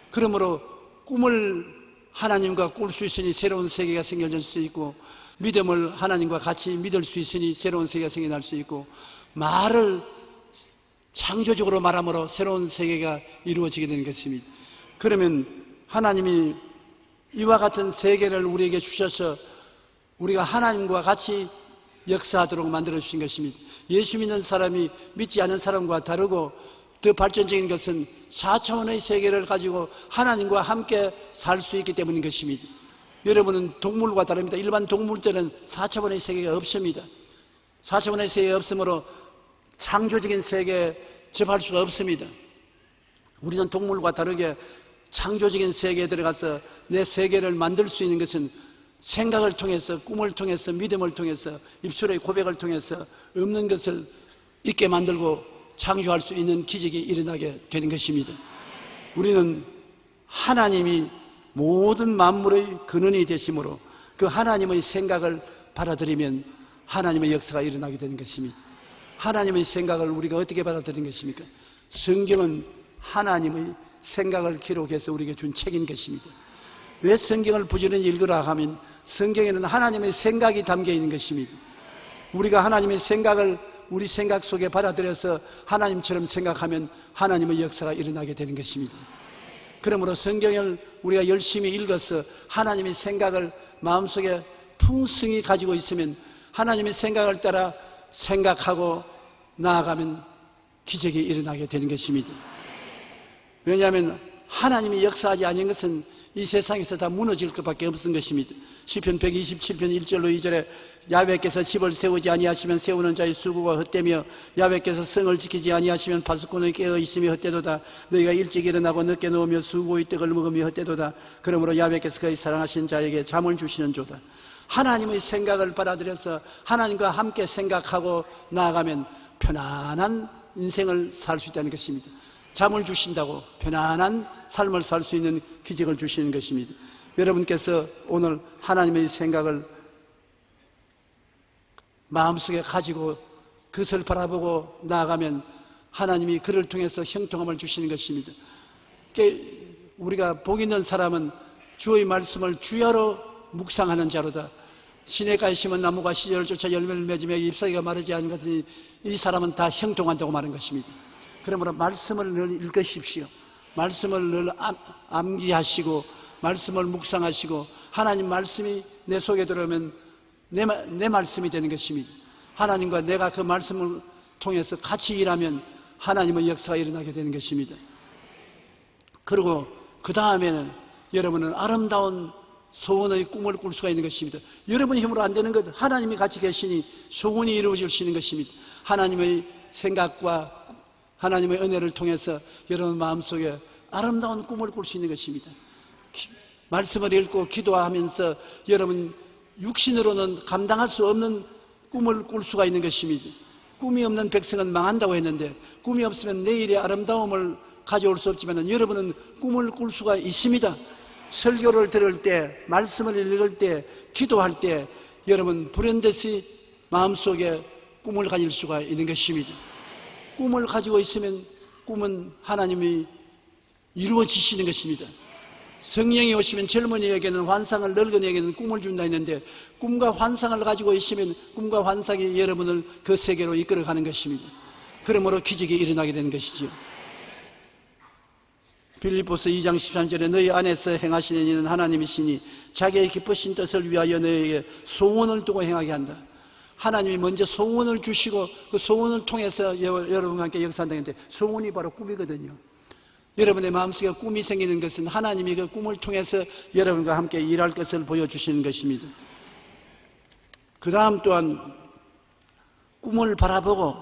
그러므로 꿈을 하나님과 꿀 수 있으니 새로운 세계가 생겨질 수 있고, 믿음을 하나님과 같이 믿을 수 있으니 새로운 세계가 생겨날 수 있고, 말을 창조적으로 말함으로 새로운 세계가 이루어지게 되는 것입니다. 그러면 하나님이 이와 같은 세계를 우리에게 주셔서 우리가 하나님과 같이 역사하도록 만들어 주신 것입니다. 예수 믿는 사람이 믿지 않는 사람과 다르고, 더 발전적인 것은 4차원의 세계를 가지고 하나님과 함께 살 수 있기 때문인 것입니다. 여러분은 동물과 다릅니다. 일반 동물들은 4차원의 세계가 없습니다. 4차원의 세계가 없으므로 창조적인 세계에 접할 수가 없습니다. 우리는 동물과 다르게 창조적인 세계에 들어가서 내 세계를 만들 수 있는 것은 생각을 통해서, 꿈을 통해서, 믿음을 통해서, 입술의 고백을 통해서 없는 것을 있게 만들고 창조할 수 있는 기적이 일어나게 되는 것입니다. 우리는 하나님이 모든 만물의 근원이 되심으로 그 하나님의 생각을 받아들이면 하나님의 역사가 일어나게 되는 것입니다. 하나님의 생각을 우리가 어떻게 받아들이는 것입니까? 성경은 하나님의 생각을 기록해서 우리에게 준 책인 것입니다. 왜 성경을 부지런히 읽으라 하면 성경에는 하나님의 생각이 담겨 있는 것입니다. 우리가 하나님의 생각을 우리 생각 속에 받아들여서 하나님처럼 생각하면 하나님의 역사가 일어나게 되는 것입니다. 그러므로 성경을 우리가 열심히 읽어서 하나님의 생각을 마음속에 풍성히 가지고 있으면 하나님의 생각을 따라 생각하고 나아가면 기적이 일어나게 되는 것입니다. 왜냐하면 하나님이 역사하지 않은 것은 이 세상에서 다 무너질 것밖에 없는 것입니다. 시편 127편 1절로 2절에 야훼께서 집을 세우지 아니하시면 세우는 자의 수고가 헛되며 야훼께서 성을 지키지 아니하시면 파수꾼의 깨어 있음이 헛되도다. 너희가 일찍 일어나고 늦게 누우며 수고의 떡을 먹으며 헛되도다. 그러므로 야훼께서 그의 사랑하신 자에게 잠을 주시는 조다. 하나님의 생각을 받아들여서 하나님과 함께 생각하고 나아가면 편안한 인생을 살 수 있다는 것입니다. 잠을 주신다고 편안한 삶을 살 수 있는 기적을 주시는 것입니다. 여러분께서 오늘 하나님의 생각을 마음속에 가지고 그것을 바라보고 나아가면 하나님이 그를 통해서 형통함을 주시는 것입니다. 우리가 복 있는 사람은 주의 말씀을 주야로 묵상하는 자로다. 시냇가에 심은 나무가 시절을 쫓아 열매를 맺으며 잎사귀가 마르지 않은 것이니 이 사람은 다 형통한다고 말한 것입니다. 그러므로 말씀을 늘 읽으십시오. 말씀을 늘 암기하시고 말씀을 묵상하시고 하나님 말씀이 내 속에 들어오면 내 말씀이 되는 것입니다. 하나님과 내가 그 말씀을 통해서 같이 일하면 하나님의 역사가 일어나게 되는 것입니다. 그리고 그 다음에는 여러분은 아름다운 소원의 꿈을 꿀 수가 있는 것입니다. 여러분의 힘으로 안 되는 것, 하나님이 같이 계시니 소원이 이루어질 수 있는 것입니다. 하나님의 생각과 하나님의 은혜를 통해서 여러분 마음속에 아름다운 꿈을 꿀 수 있는 것입니다. 말씀을 읽고 기도하면서 여러분 육신으로는 감당할 수 없는 꿈을 꿀 수가 있는 것입니다. 꿈이 없는 백성은 망한다고 했는데 꿈이 없으면 내일의 아름다움을 가져올 수 없지만 여러분은 꿈을 꿀 수가 있습니다. 설교를 들을 때, 말씀을 읽을 때, 기도할 때 여러분 불현듯이 마음속에 꿈을 가질 수가 있는 것입니다. 꿈을 가지고 있으면 꿈은 하나님이 이루어지시는 것입니다. 성령이 오시면 젊은이에게는 환상을, 늙은이에게는 꿈을 준다 했는데, 꿈과 환상을 가지고 있으면 꿈과 환상이 여러분을 그 세계로 이끌어가는 것입니다. 그러므로 기적이 일어나게 되는 것이죠. 빌립보서 2장 13절에 너희 안에서 행하시는 이는 하나님이시니 자기의 기쁘신 뜻을 위하여 너희에게 소원을 두고 행하게 한다. 하나님이 먼저 소원을 주시고 그 소원을 통해서 여러분과 함께 역사한다는데, 소원이 바로 꿈이거든요. 여러분의 마음속에 꿈이 생기는 것은 하나님이 그 꿈을 통해서 여러분과 함께 일할 것을 보여주시는 것입니다. 그 다음 또한 꿈을 바라보고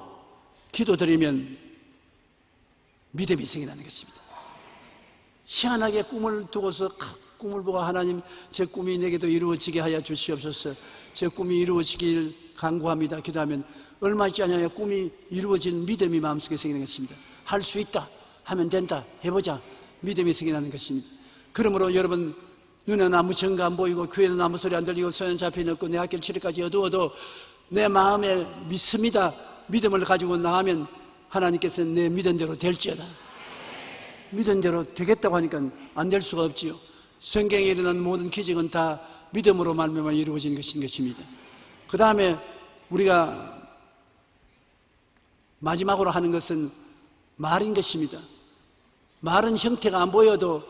기도드리면 믿음이 생겨나는 것입니다. 희한하게 꿈을 두고서 꿈을 보고 하나님, 제 꿈이 내게도 이루어지게 하여 주시옵소서, 제 꿈이 이루어지길 간구합니다 기도하면 얼마 있지 않아요 꿈이 이루어진 믿음이 마음속에 생기는 것입니다. 할 수 있다, 하면 된다, 해보자, 믿음이 생겨나는 것입니다. 그러므로 여러분, 눈에는 아무 증거 안 보이고 귀에는 아무 소리 안 들리고 손에는 잡히는 없고 내 학길 치료까지 어두워도 내 마음에 믿습니다, 믿음을 가지고 나가면 하나님께서는 내 믿은 대로 될지어다. 믿은 대로 되겠다고 하니까 안 될 수가 없지요. 성경에 일어난 모든 기적은 다 믿음으로 말미암아 이루어진 것입니다. 그 다음에 우리가 마지막으로 하는 것은 말인 것입니다. 말은 형태가 안 보여도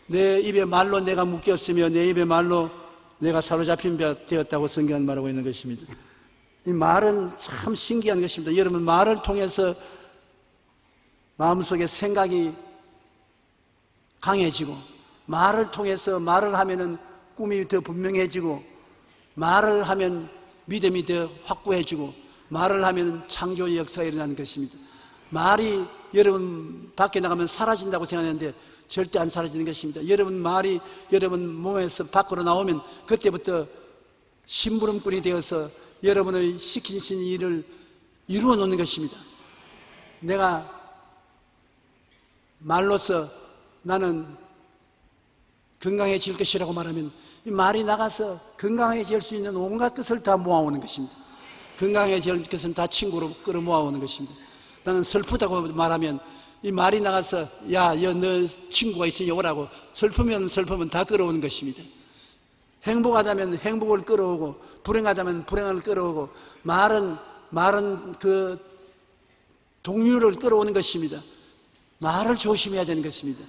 내 입에 말로 내가 묶였으며 내 입에 말로 내가 사로잡힌 바 되었다고 성경은 말하고 있는 것입니다. 이 말은 참 신기한 것입니다. 여러분, 말을 통해서 마음속에 생각이 강해지고, 말을 통해서 말을 하면은 꿈이 더 분명해지고, 말을 하면 믿음이 더 확고해지고, 말을 하면 창조의 역사가 일어나는 것입니다. 말이 여러분 밖에 나가면 사라진다고 생각하는데 절대 안 사라지는 것입니다. 여러분 말이 여러분 몸에서 밖으로 나오면 그때부터 심부름꾼이 되어서 여러분의 시키신 일을 이루어 놓는 것입니다. 내가 말로서 나는 건강해질 것이라고 말하면 이 말이 나가서 건강해질 수 있는 온갖 것을 다 모아오는 것입니다. 건강해질 것은 다 친구로 끌어 모아오는 것입니다. 나는 슬프다고 말하면 이 말이 나가서 야, 너 친구가 있으니 오라고, 슬프면 다 끌어오는 것입니다. 행복하다면 행복을 끌어오고, 불행하다면 불행을 끌어오고, 말은 그 동료를 끌어오는 것입니다. 말을 조심해야 되는 것입니다.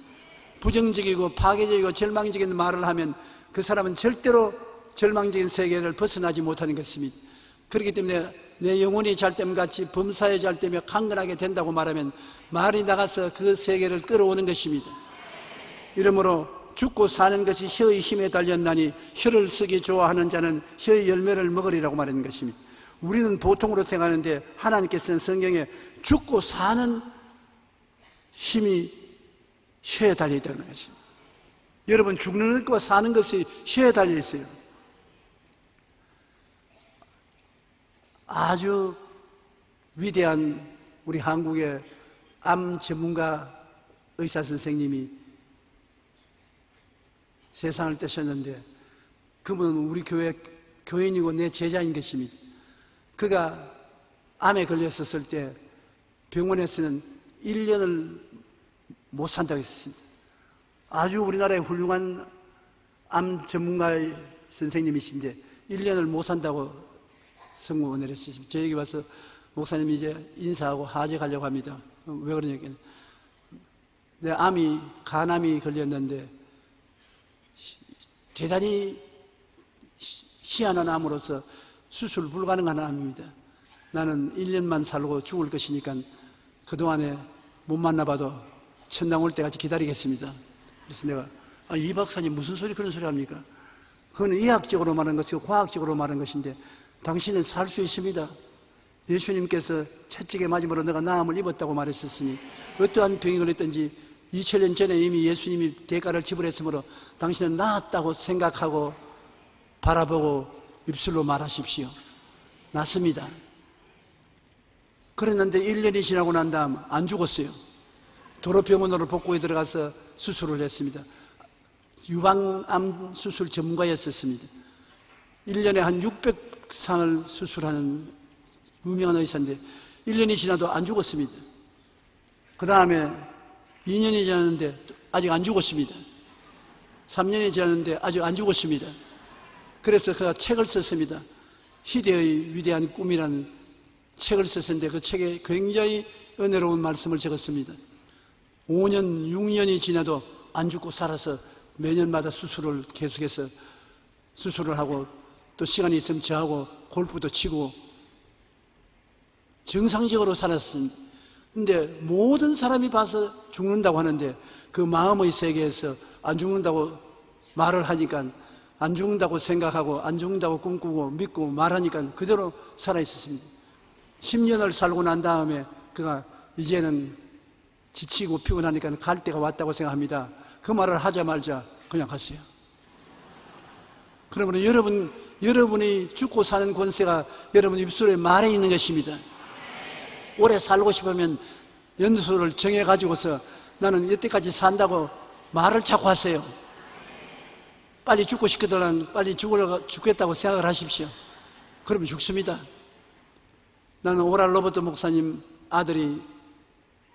부정적이고 파괴적이고 절망적인 말을 하면 그 사람은 절대로 절망적인 세계를 벗어나지 못하는 것입니다. 그렇기 때문에 내 영혼이 잘됨 같이 범사에 잘되며 강건하게 된다고 말하면 말이 나가서 그 세계를 끌어오는 것입니다. 이러므로 죽고 사는 것이 혀의 힘에 달렸나니 혀를 쓰기 좋아하는 자는 혀의 열매를 먹으리라고 말하는 것입니다. 우리는 보통으로 생각하는데 하나님께서는 성경에 죽고 사는 힘이 혀에 달려있다는 것입니다. 여러분, 죽는 것과 사는 것이 혀에 달려있어요. 아주 위대한 우리 한국의 암 전문가 의사 선생님이 세상을 떠셨는데, 그분은 우리 교회 교인이고 내 제자인 것입니다. 그가 암에 걸렸었을 때 병원에서는 1년을 못 산다고 했습니다. 아주 우리나라의 훌륭한 암 전문가의 선생님이신데 1년을 못 산다고 성공을 했습니다. 저에게 와서 목사님 이제 인사하고 하직하려고 합니다. 왜 그러냐면 내 간암이 걸렸는데 대단히 희한한 암으로서 수술 불가능한 암입니다. 나는 1년만 살고 죽을 것이니까 그동안에 못 만나봐도 천당 올 때까지 기다리겠습니다. 그래서 내가 이 박사님 무슨 소리 그런 소리 합니까? 그건 의학적으로 말하는 것이고 과학적으로 말하는 것인데 당신은 살 수 있습니다. 예수님께서 채찍에 맞음으로 내가 나음을 입었다고 말했었으니 어떠한 병이 걸렸든지 2000년 전에 이미 예수님이 대가를 지불했으므로 당신은 나았다고 생각하고 바라보고 입술로 말하십시오. 낫습니다. 그랬는데 1년이 지나고 난 다음 안 죽었어요. 도로병원으로 복구에 들어가서 수술을 했습니다. 유방암 수술 전문가였었습니다. 1년에 한 600상을 수술하는 유명한 의사인데 1년이 지나도 안 죽었습니다. 그 다음에 2년이 지났는데 아직 안 죽었습니다. 3년이 지났는데 아직 안 죽었습니다. 그래서 그가 책을 썼습니다. 희대의 위대한 꿈이라는 책을 썼는데 그 책에 굉장히 은혜로운 말씀을 적었습니다. 5년, 6년이 지나도 안 죽고 살아서 매년마다 수술을 계속해서 수술을 하고 또 시간이 있으면 저하고 골프도 치고 정상적으로 살았습니다. 근데 모든 사람이 봐서 죽는다고 하는데 그 마음의 세계에서 안 죽는다고 말을 하니까 안 죽는다고 생각하고 안 죽는다고 꿈꾸고 믿고 말하니까 그대로 살아있었습니다. 10년을 살고 난 다음에 그가 이제는 지치고 피곤하니까 갈 때가 왔다고 생각합니다. 그 말을 하자마자 그냥 갔어요. 그러므로 여러분이 죽고 사는 권세가 여러분 입술에 말에 있는 것입니다. 오래 살고 싶으면 연수를 정해가지고서 나는 이때까지 산다고 말을 자꾸 하세요. 빨리 죽고 싶거든 빨리 죽겠다고 생각을 하십시오. 그러면 죽습니다. 나는 오랄 로버트 목사님 아들이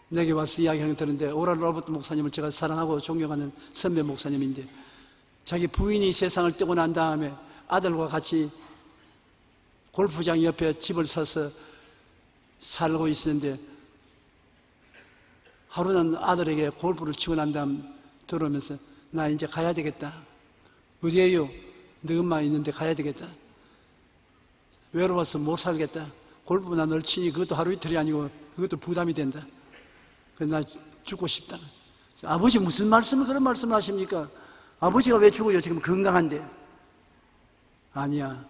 내게 와서 이야기하는 들었는데 오랄 로버트 목사님을 제가 사랑하고 존경하는 선배 목사님인데 자기 부인이 세상을 떼고 난 다음에 아들과 같이 골프장 옆에 집을 사서 살고 있었는데 하루는 아들에게 골프를 치고 난 다음 들어오면서 나 이제 가야 되겠다. 어디에요? 너 엄마 있는데 가야 되겠다. 외로워서 못 살겠다. 골프 나 널 치니 그것도 하루 이틀이 아니고 그것도 부담이 된다. 그래서 나 죽고 싶다. 아버지 무슨 말씀을 그런 말씀을 하십니까? 아버지가 왜 죽어요? 지금 건강한데. 아니야.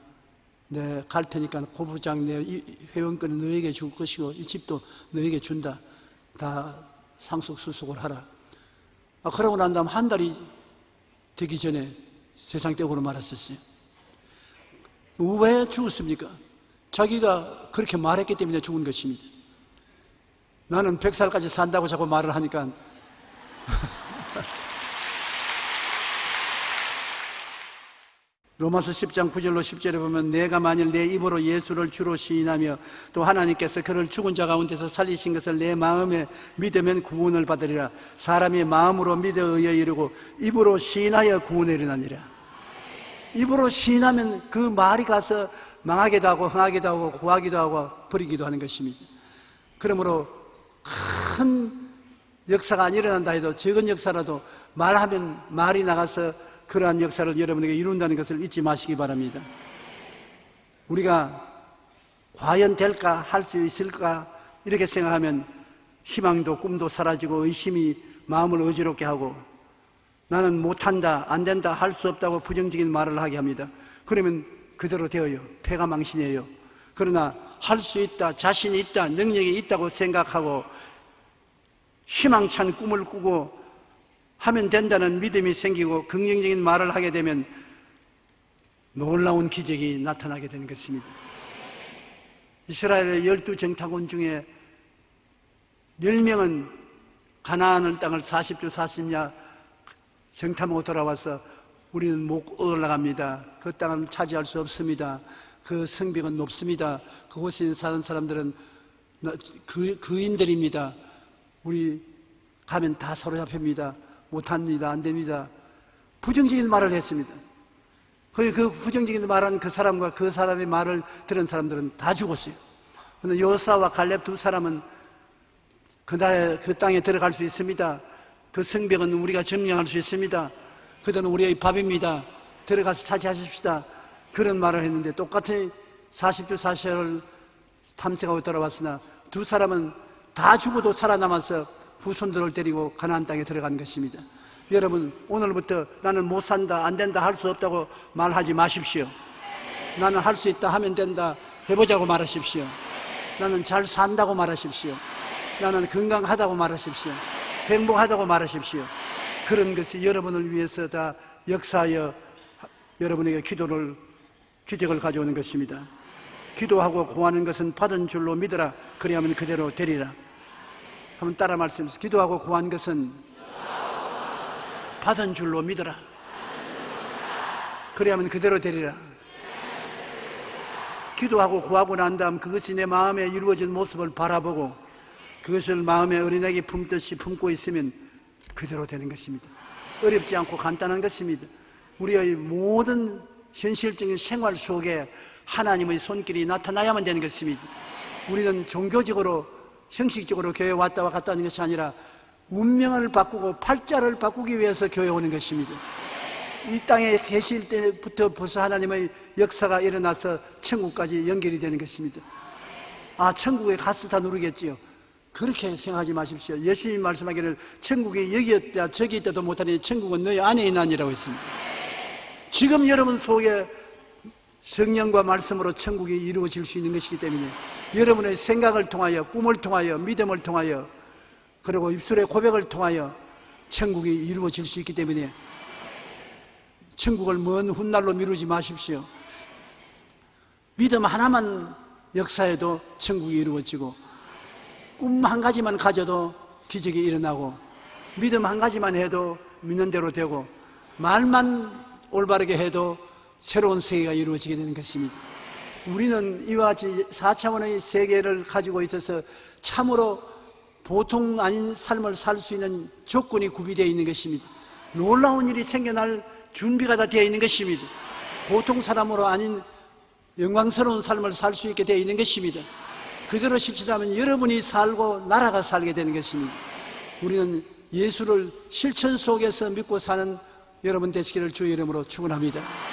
내 갈 테니까 골프장 내 회원권은 너에게 줄 것이고 이 집도 너에게 준다. 다 상속수속을 하라. 그러고 난 다음 한 달이 되기 전에 세상 떼고로 말았었어요. 왜 죽었습니까? 자기가 그렇게 말했기 때문에 죽은 것입니다. 나는 100살까지 산다고 자꾸 말을 하니까 로마서 10장 9절로 10절에 보면 내가 만일 내 입으로 예수를 주로 시인하며 또 하나님께서 그를 죽은 자 가운데서 살리신 것을 내 마음에 믿으면 구원을 받으리라. 사람이 마음으로 믿어 의에 이르고 입으로 시인하여 구원에 이르나니라. 입으로 시인하면 그 말이 가서 망하기도 하고 흥하기도 하고 구하기도 하고 버리기도 하는 것입니다. 그러므로 큰 역사가 안 일어난다 해도 적은 역사라도 말하면 말이 나가서 그러한 역사를 여러분에게 이룬다는 것을 잊지 마시기 바랍니다. 우리가 과연 될까? 할 수 있을까? 이렇게 생각하면 희망도 꿈도 사라지고 의심이 마음을 어지럽게 하고 나는 못한다, 안 된다, 할 수 없다고 부정적인 말을 하게 합니다. 그러면 그대로 되어요. 패가 망신이에요. 그러나 할 수 있다, 자신이 있다, 능력이 있다고 생각하고 희망찬 꿈을 꾸고 하면 된다는 믿음이 생기고 긍정적인 말을 하게 되면 놀라운 기적이 나타나게 되는 것입니다. 이스라엘의 12정탐꾼 중에 10명은 가나안 땅을 40주 40야 정탐하고 돌아와서 우리는 못 올라갑니다. 그 땅을 차지할 수 없습니다. 그 성벽은 높습니다. 그곳에 사는 사람들은 그인들입니다. 우리 가면 다 사로잡힙니다. 못합니다. 안 됩니다. 부정적인 말을 했습니다. 그 부정적인 말한 그 사람과 그 사람의 말을 들은 사람들은 다 죽었어요. 그런데 여호수아와 갈렙 두 사람은 그날에 그 땅에 들어갈 수 있습니다. 그 성벽은 우리가 점령할 수 있습니다. 그들은 우리의 밥입니다. 들어가서 차지하십시다. 그런 말을 했는데 똑같이 40주 40일을 탐색하고 돌아왔으나 두 사람은 다 죽어도 살아남아서 후손들을 데리고 가나안 땅에 들어간 것입니다. 여러분 오늘부터 나는 못 산다, 안 된다, 할 수 없다고 말하지 마십시오. 나는 할 수 있다, 하면 된다, 해보자고 말하십시오. 나는 잘 산다고 말하십시오. 나는 건강하다고 말하십시오. 행복하다고 말하십시오. 그런 것이 여러분을 위해서 다 역사하여 여러분에게 기적을 가져오는 것입니다. 기도하고 구하는 것은 받은 줄로 믿으라. 그리하면 그대로 되리라. 한번 따라 말씀하세요. 기도하고 구한 것은 받은 줄로 믿으라. 그래야만 그대로 되리라. 기도하고 구하고 난 다음 그것이 내 마음에 이루어진 모습을 바라보고 그것을 마음에 어린아기 품듯이 품고 있으면 그대로 되는 것입니다. 어렵지 않고 간단한 것입니다. 우리의 모든 현실적인 생활 속에 하나님의 손길이 나타나야만 되는 것입니다. 우리는 종교적으로 형식적으로 교회에 왔다 갔다 하는 것이 아니라 운명을 바꾸고 팔자를 바꾸기 위해서 교회에 오는 것입니다. 이 땅에 계실 때부터 벌써 하나님의 역사가 일어나서 천국까지 연결이 되는 것입니다. 아, 천국에 가서 다 누르겠지요. 그렇게 생각하지 마십시오. 예수님이 말씀하기를 천국이 여기 있다 저기 있다도 못하니 천국은 너희 안에 있나니라고 했습니다. 지금 여러분 속에 성령과 말씀으로 천국이 이루어질 수 있는 것이기 때문에 여러분의 생각을 통하여, 꿈을 통하여, 믿음을 통하여, 그리고 입술의 고백을 통하여 천국이 이루어질 수 있기 때문에 천국을 먼 훗날로 미루지 마십시오. 믿음 하나만 역사해도 천국이 이루어지고, 꿈 한 가지만 가져도 기적이 일어나고, 믿음 한 가지만 해도 믿는 대로 되고, 말만 올바르게 해도 새로운 세계가 이루어지게 되는 것입니다. 우리는 이와 같이 4차원의 세계를 가지고 있어서 참으로 보통 아닌 삶을 살 수 있는 조건이 구비되어 있는 것입니다. 놀라운 일이 생겨날 준비가 다 되어 있는 것입니다. 보통 사람으로 아닌 영광스러운 삶을 살 수 있게 되어 있는 것입니다. 그대로 실천하면 여러분이 살고 나라가 살게 되는 것입니다. 우리는 예수를 실천 속에서 믿고 사는 여러분 되시기를 주의 이름으로 축원합니다.